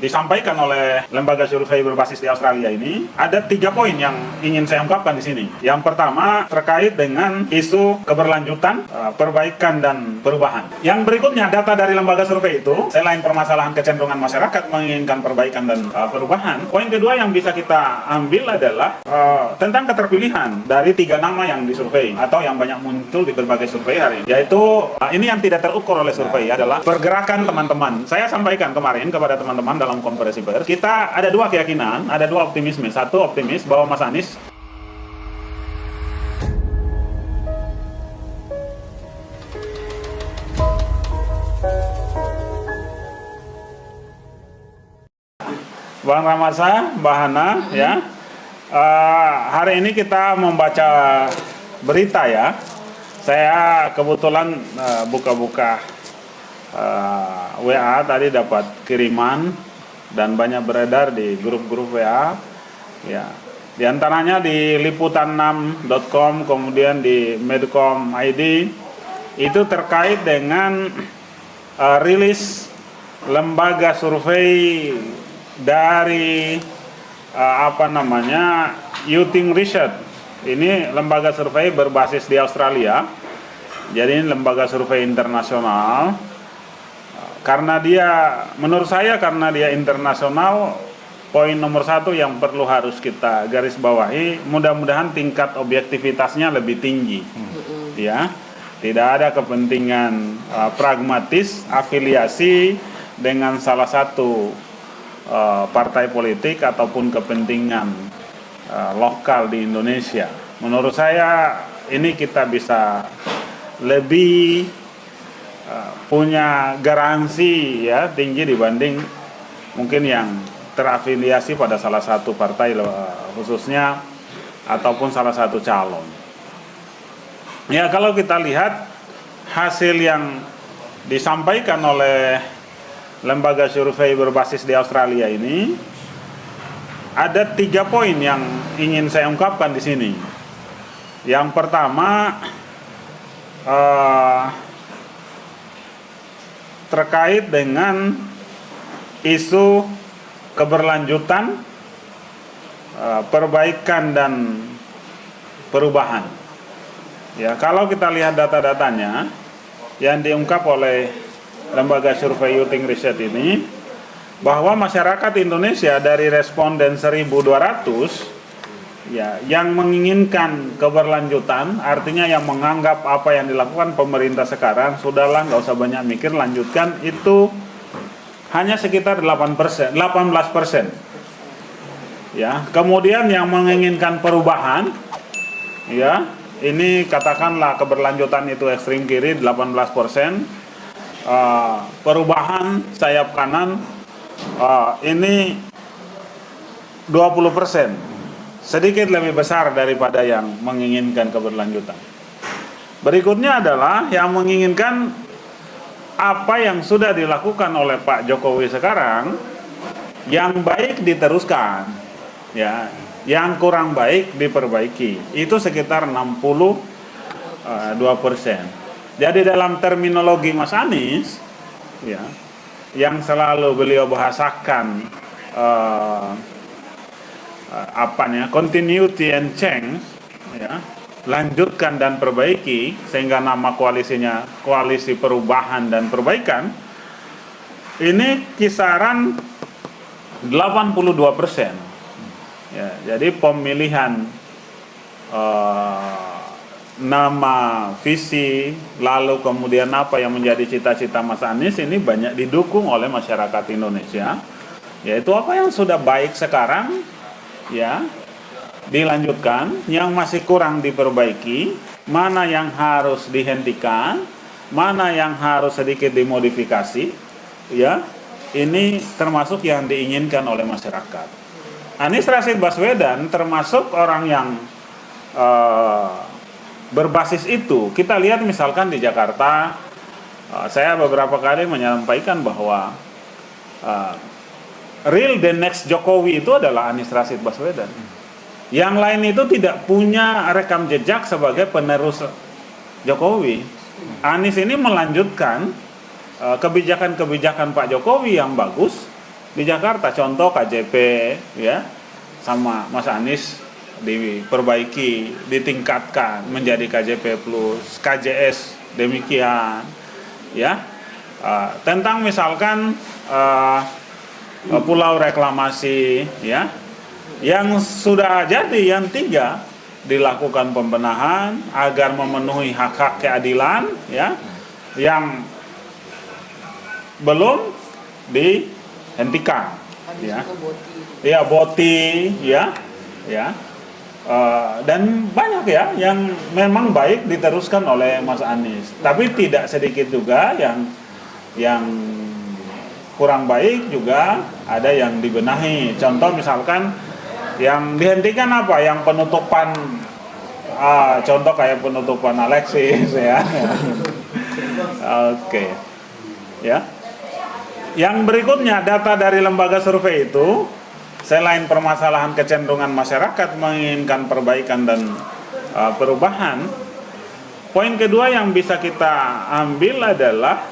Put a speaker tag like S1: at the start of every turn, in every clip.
S1: disampaikan oleh lembaga survei berbasis di Australia ini, ada 3 poin yang ingin saya ungkapkan di sini. Yang pertama terkait dengan isu keberlanjutan, perbaikan dan perubahan. Yang berikutnya, data dari lembaga survei itu, selain permasalahan kecenderungan masyarakat menginginkan perbaikan dan perubahan, poin kedua yang bisa kita ambil adalah tentang keterpilihan dari 3 nama yang disurvei atau yang banyak muncul di berbagai survei hari ini. Yaitu ini yang tidak terukur oleh survei adalah pergerakan teman-teman. Saya sampaikan kemarin kepada teman-teman dalam konferensi pers, kita ada 2 keyakinan, ada 2 optimisme. Satu, optimis bahwa Mas Anies Bang Ramasa, Mbak Hana, ya. Hari ini kita membaca berita ya. Saya kebetulan buka-buka WA tadi dapat kiriman dan banyak beredar di grup-grup WA. Ya. Di antaranya di liputan6.com, kemudian di Medcom ID, itu terkait dengan rilis lembaga survei dari Youthing Research. Ini lembaga survei berbasis di Australia. Jadi ini lembaga survei internasional. Karena dia, menurut saya karena dia internasional, poin nomor 1 yang perlu harus kita garis bawahi, mudah-mudahan tingkat objektivitasnya lebih tinggi. Ya, tidak ada kepentingan pragmatis afiliasi dengan salah satu partai politik ataupun kepentingan lokal di Indonesia. Menurut saya ini kita bisa lebih punya garansi ya tinggi dibanding mungkin yang terafiliasi pada salah satu partai khususnya ataupun salah satu calon. Ya, kalau kita lihat hasil yang disampaikan oleh lembaga survei berbasis di Australia ini, ada 3 poin yang ingin saya ungkapkan di sini. Yang pertama terkait dengan isu keberlanjutan, perbaikan dan perubahan. Ya, kalau kita lihat data-datanya yang diungkap oleh lembaga survei Youthing Research ini, bahwa masyarakat Indonesia dari responden 1.200 ya, yang menginginkan keberlanjutan, artinya yang menganggap apa yang dilakukan pemerintah sekarang sudahlah, nggak usah banyak mikir, lanjutkan, itu hanya sekitar 18%. Ya, kemudian yang menginginkan perubahan, ya, ini katakanlah keberlanjutan itu ekstrim kiri 18%, perubahan sayap kanan ini 20%. Sedikit lebih besar daripada yang menginginkan keberlanjutan. Berikutnya adalah yang menginginkan apa yang sudah dilakukan oleh Pak Jokowi sekarang, yang baik diteruskan, ya, yang kurang baik diperbaiki. Itu sekitar 62%. Jadi dalam terminologi Mas Anies, ya, yang selalu beliau bahasakan continuity and change, ya, lanjutkan dan perbaiki, sehingga nama koalisinya Koalisi Perubahan dan Perbaikan, ini kisaran 82%. Ya, jadi pemilihan nama, visi, lalu kemudian apa yang menjadi cita-cita Mas Anies ini banyak didukung oleh masyarakat Indonesia, yaitu apa yang sudah baik sekarang, ya, dilanjutkan, yang masih kurang diperbaiki, mana yang harus dihentikan, mana yang harus sedikit dimodifikasi, ya, ini termasuk yang diinginkan oleh masyarakat. Anies Rashid Baswedan termasuk orang yang berbasis itu. Kita lihat misalkan di Jakarta, saya beberapa kali menyampaikan bahwa real the next Jokowi itu adalah Anies Rashid Baswedan. Yang lain itu tidak punya rekam jejak sebagai penerus Jokowi. Anies ini melanjutkan kebijakan-kebijakan Pak Jokowi yang bagus, di Jakarta, contoh KJP ya sama Mas Anies diperbaiki, ditingkatkan menjadi KJP plus, KJS demikian ya. Tentang misalkan pulau reklamasi ya, yang sudah jadi yang 3 dilakukan pembenahan agar memenuhi hak-hak keadilan ya, yang belum dihentikan ya. Ya BOTI ya dan banyak ya yang memang baik diteruskan oleh Mas Anies, tapi tidak sedikit juga yang kurang baik juga ada yang dibenahi. Contoh misalkan yang dihentikan apa? Yang penutupan contoh kayak penutupan Alexis ya. Oke. Ya. Yang berikutnya, data dari lembaga survei itu selain permasalahan kecenderungan masyarakat menginginkan perbaikan dan perubahan, poin kedua yang bisa kita ambil adalah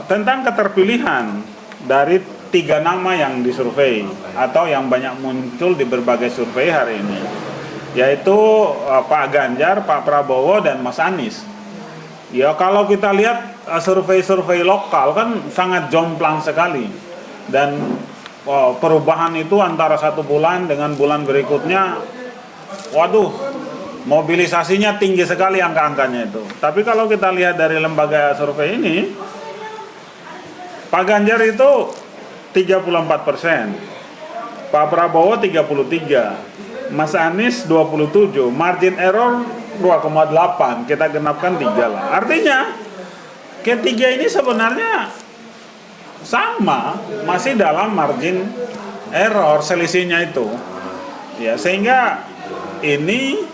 S1: tentang keterpilihan dari 3 nama yang disurvei atau yang banyak muncul di berbagai survei hari ini, yaitu Pak Ganjar, Pak Prabowo, dan Mas Anies. Ya kalau kita lihat survei-survei lokal kan sangat jomplang sekali, dan perubahan itu antara 1 bulan dengan bulan berikutnya, waduh, mobilisasinya tinggi sekali angka-angkanya itu. Tapi kalau kita lihat dari lembaga survei ini, Pak Ganjar itu 34%, Pak Prabowo 33%, Mas Anies 27%, margin error 2,8, kita genapkan 3 lah. Artinya ketiga ini sebenarnya sama, masih dalam margin error selisihnya itu. Ya, sehingga ini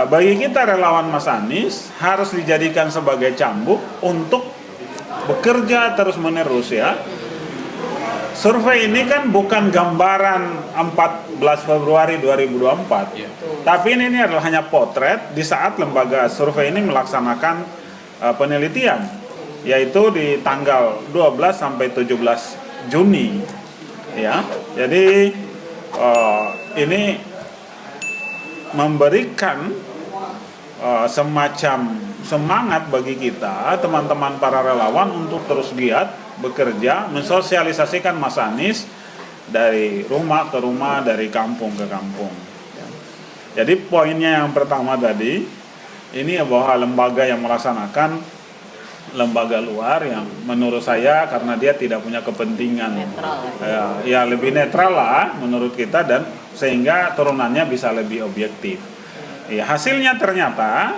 S1: bagi kita relawan Mas Anies harus dijadikan sebagai cambuk untuk bekerja terus-menerus ya. Survei ini kan bukan gambaran 14 Februari 2024, tapi ini adalah hanya potret di saat lembaga survei ini melaksanakan penelitian, yaitu di tanggal 12 sampai 17 Juni ya. Jadi ini memberikan semacam semangat bagi kita, teman-teman para relawan, untuk terus giat bekerja mensosialisasikan Mas Anies dari rumah ke rumah, dari kampung ke kampung. Jadi poinnya yang pertama tadi, ini bahwa lembaga yang melaksanakan lembaga luar yang menurut saya karena dia tidak punya kepentingan netral, ya lebih netral lah menurut kita, dan sehingga turunannya bisa lebih objektif. Ya, hasilnya ternyata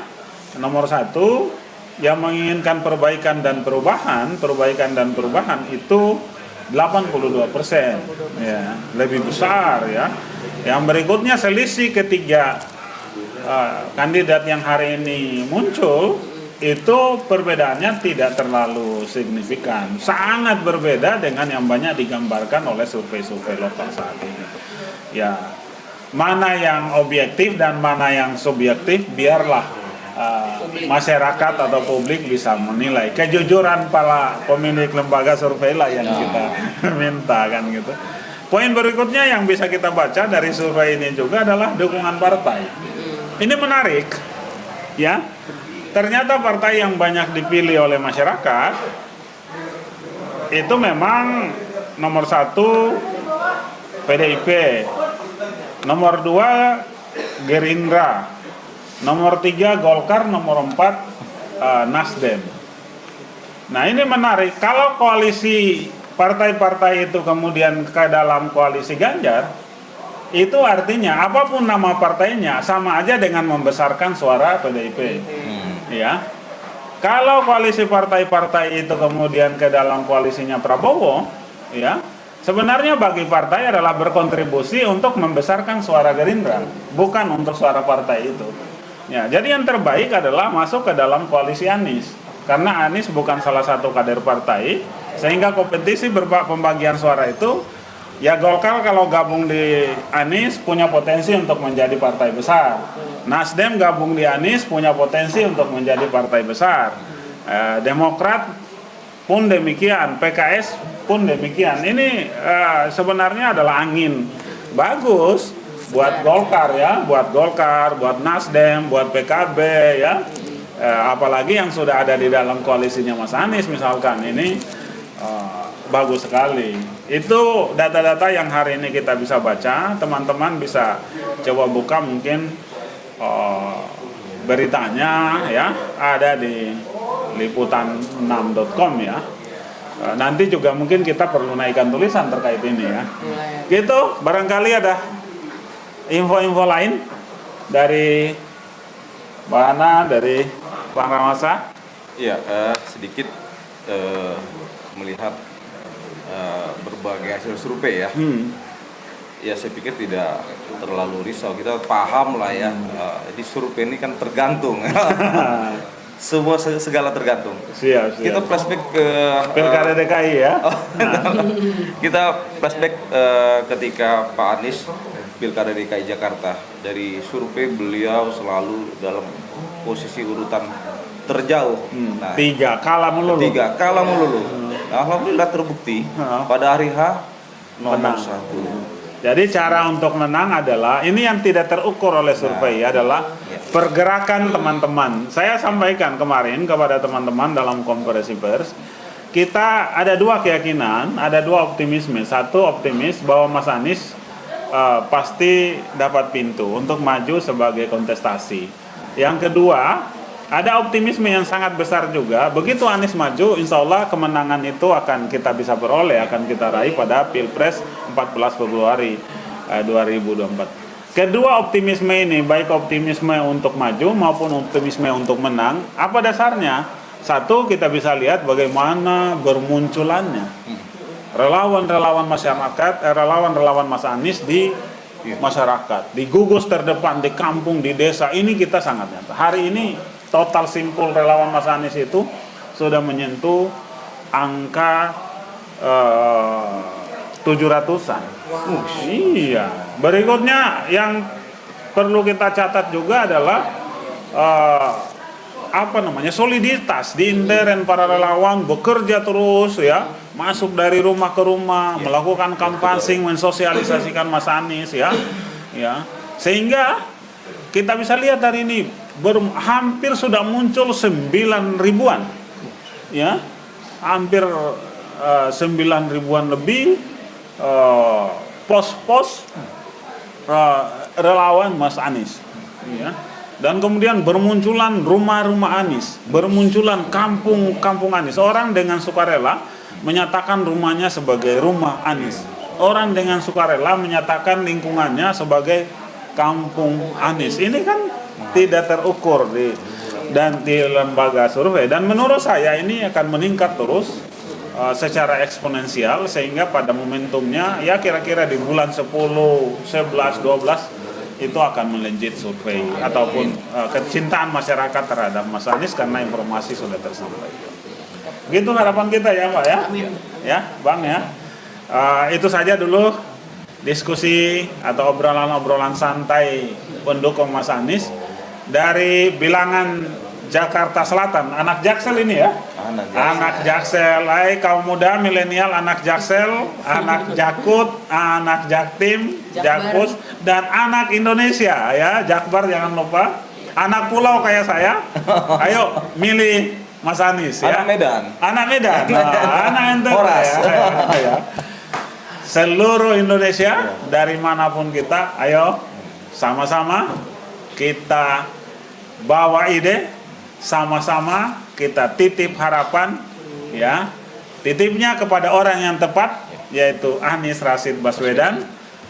S1: nomor 1 yang menginginkan perbaikan dan perubahan itu 82%, ya, lebih besar ya. Yang berikutnya selisih ketiga kandidat yang hari ini muncul itu perbedaannya tidak terlalu signifikan, sangat berbeda dengan yang banyak digambarkan oleh survei-survei lokal saat ini. Ya, mana yang objektif dan mana yang subjektif biarlah masyarakat atau publik bisa menilai. Kejujuran para pemilik lembaga survei lah yang kita minta kan gitu. Poin berikutnya yang bisa kita baca dari survei ini juga adalah dukungan partai. Ini menarik ya. Ternyata partai yang banyak dipilih oleh masyarakat itu memang nomor 1 PDIP, nomor 2 Gerindra, nomor 3 Golkar, nomor 4 Nasdem. Nah ini menarik, kalau koalisi partai-partai itu kemudian ke dalam koalisi Ganjar, itu artinya apapun nama partainya sama aja dengan membesarkan suara PDIP. Ya, kalau koalisi partai-partai itu kemudian ke dalam koalisinya Prabowo, ya, sebenarnya bagi partai adalah berkontribusi untuk membesarkan suara Gerindra, bukan untuk suara partai itu. Ya, jadi yang terbaik adalah masuk ke dalam koalisi Anies, karena Anies bukan salah satu kader partai, sehingga kompetisi pembagian suara itu, ya Golkar kalau gabung di Anies punya potensi untuk menjadi partai besar. Nasdem gabung di Anies punya potensi untuk menjadi partai besar. Demokrat pun demikian, PKS pun demikian. Ini sebenarnya adalah angin bagus buat Golkar ya, buat Golkar, buat Nasdem, buat PKB ya. Apalagi yang sudah ada di dalam koalisinya Mas Anies misalkan, ini bagus sekali. Itu data-data yang hari ini kita bisa baca. Teman-teman bisa coba buka mungkin beritanya ya, ada di liputan6.com ya. Nanti juga mungkin kita perlu naikkan tulisan terkait ini ya. Gitu, barangkali ada info-info lain dari Mbak Hana, dari Bang Ramasa.
S2: Iya, sedikit melihat berbagai hasil survei ya. Ya saya pikir tidak terlalu risau, kita paham lah ya. Di survei ini kan tergantung. Segala tergantung.
S1: Siap.
S2: Kita flashback ke
S1: Pilkada DKI ya.
S2: Kita flashback ketika Pak Anies Pilkada DKI Jakarta. Dari survei beliau selalu dalam posisi urutan terjauh.
S1: Nah, 3 kalah melulu.
S2: Nah, alhamdulillah terbukti pada hari H nomor 1.
S1: Jadi cara untuk menang adalah, ini yang tidak terukur oleh survei adalah pergerakan teman-teman. Saya sampaikan kemarin kepada teman-teman dalam konferensi pers, kita ada 2 keyakinan, ada 2 optimisme. Satu, optimis bahwa Mas Anies pasti dapat pintu untuk maju sebagai kontestasi. Yang kedua, ada optimisme yang sangat besar juga. Begitu Anies maju, insya Allah kemenangan itu akan kita bisa peroleh, akan kita raih pada Pilpres 14 Februari 2024. Kedua optimisme ini, baik optimisme untuk maju maupun optimisme untuk menang, apa dasarnya? Satu, kita bisa lihat bagaimana bermunculannya relawan-relawan masyarakat, relawan-relawan Mas Anies di masyarakat, di gugus terdepan, di kampung, di desa. Ini kita sangat nyata. Hari ini total simpul relawan Mas Anies itu sudah menyentuh angka 700-an. Iya. Berikutnya yang perlu kita catat juga adalah soliditas di intern para relawan bekerja terus ya, masuk dari rumah ke rumah, melakukan kampanye, mensosialisasikan Mas Anies ya. Sehingga kita bisa lihat hari ini hampir sudah muncul 9.000-an ya, hampir 9.000-an lebih pos-pos relawan Mas Anies ya. Dan kemudian bermunculan rumah-rumah Anies, bermunculan kampung-kampung Anies. Orang dengan sukarela menyatakan rumahnya sebagai rumah Anies, orang dengan sukarela menyatakan lingkungannya sebagai kampung Anies. Ini kan tidak terukur di lembaga survei, dan menurut saya ini akan meningkat terus secara eksponensial, sehingga pada momentumnya ya kira-kira di bulan 10, 11, 12 itu akan melejit survei ataupun kecintaan masyarakat terhadap Mas Anies karena informasi sudah tersampaikan. Begitu harapan kita ya Pak ya. Ya Bang ya. Itu saja dulu diskusi atau obrolan-obrolan santai pendukung Mas Anies dari bilangan Jakarta Selatan, anak Jaksel ini ya. Anak Jaksel, kaum muda milenial, anak Jaksel, anak Jakut, anak Jaktim, Jakpus, dan anak Indonesia ya, Jakbar jangan lupa. Anak pulau kayak saya, ayo milih Mas Anies ya. Anak Medan, anak NTT ya. Seluruh Indonesia dari manapun kita, ayo sama-sama kita bawa ide, sama-sama kita titip harapan ya, titipnya kepada orang yang tepat, yaitu Anies Rashid Baswedan,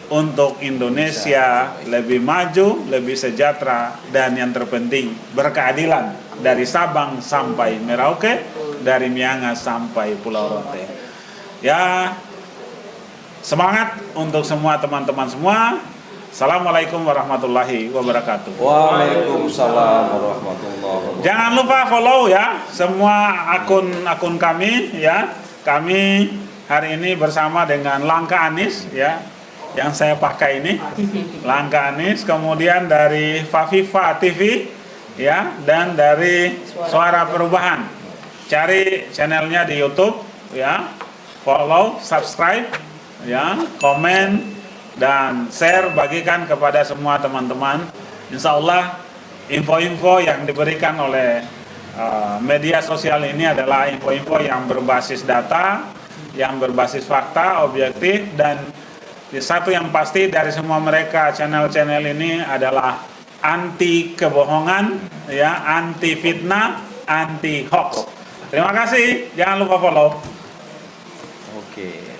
S1: untuk Indonesia lebih maju, lebih sejahtera, dan yang terpenting berkeadilan dari Sabang sampai Merauke, dari Miangas sampai Pulau Rote ya. Semangat untuk semua teman-teman semua. Assalamualaikum warahmatullahi wabarakatuh.
S2: Waalaikumsalam warahmatullahi wabarakatuh.
S1: Jangan lupa follow ya semua akun kami ya. Kami hari ini bersama dengan Langkah Anies ya, yang saya pakai ini Langkah Anies, kemudian dari Fafifa TV ya, dan dari Suara Perubahan cari channelnya di YouTube ya, follow, subscribe ya, komen dan share, bagikan kepada semua teman-teman. Insya Allah info-info yang diberikan oleh media sosial ini adalah info-info yang berbasis data, yang berbasis fakta, objektif, dan satu yang pasti dari semua mereka, channel-channel ini adalah anti kebohongan, ya, anti fitnah, anti hoax. Terima kasih, jangan lupa follow.
S2: Oke.